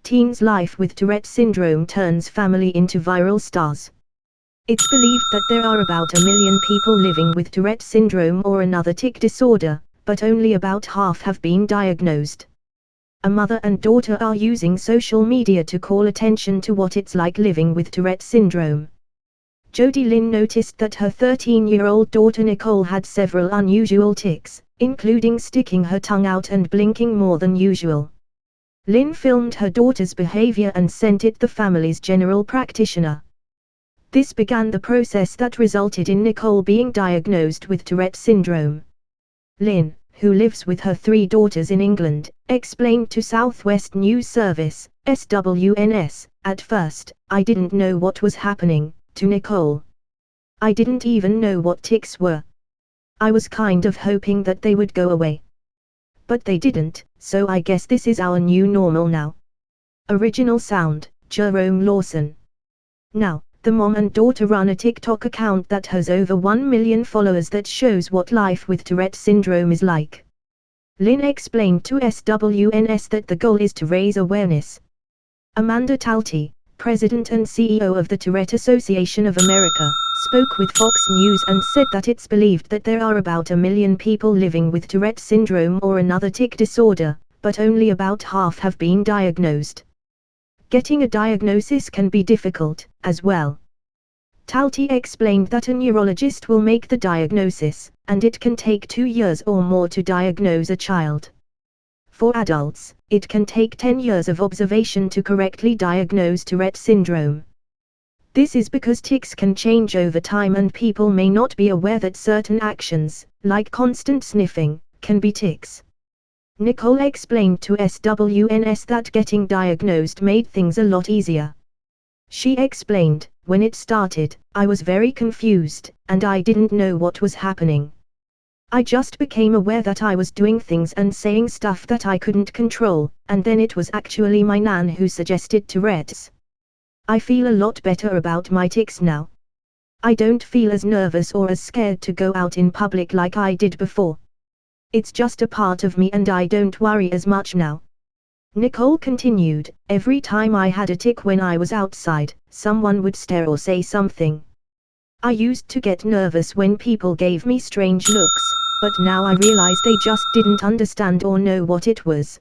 Teen's life with Tourette syndrome turns family into viral stars. It's believed that there are about 1 million people living with Tourette syndrome or another tic disorder, but only about half have been diagnosed. A mother and daughter are using social media to call attention to what it's like living with Tourette syndrome. Jodie Lynn noticed that her 13-year-old daughter Nicole had several unusual tics, including sticking her tongue out and blinking more than usual. Lynn filmed her daughter's behavior and sent it to the family's general practitioner. This began the process that resulted in Nicole being diagnosed with Tourette syndrome. Lynn, who lives with her 3 daughters in England, explained to South West News Service, SWNS, "At first, I didn't know what was happening to Nicole. I didn't even know what tics were. I was kind of hoping that they would go away. But they didn't, so I guess this is our new normal now." Original sound, Jerome Lawson. Now, the mom and daughter run a TikTok account that has over 1 million followers that shows what life with Tourette syndrome is like. Lynn explained to SWNS that the goal is to raise awareness. Amanda Talty, President and CEO of the Tourette Association of America, spoke with Fox News and said that it's believed that there are about 1 million people living with Tourette syndrome or another tic disorder, but only about half have been diagnosed. Getting a diagnosis can be difficult, as well. Talty explained that a neurologist will make the diagnosis, and it can take 2 years or more to diagnose a child. For adults, it can take 10 years of observation to correctly diagnose Tourette syndrome. This is because tics can change over time and people may not be aware that certain actions, like constant sniffing, can be tics. Nicole explained to SWNS that getting diagnosed made things a lot easier. She explained, "When it started, I was very confused, and I didn't know what was happening. I just became aware that I was doing things and saying stuff that I couldn't control, and then it was actually my nan who suggested Tourette's. I feel a lot better about my tics now. I don't feel as nervous or as scared to go out in public like I did before. It's just a part of me and I don't worry as much now." Nicole continued, "Every time I had a tic when I was outside, someone would stare or say something. I used to get nervous when people gave me strange looks, but now I realize they just didn't understand or know what it was.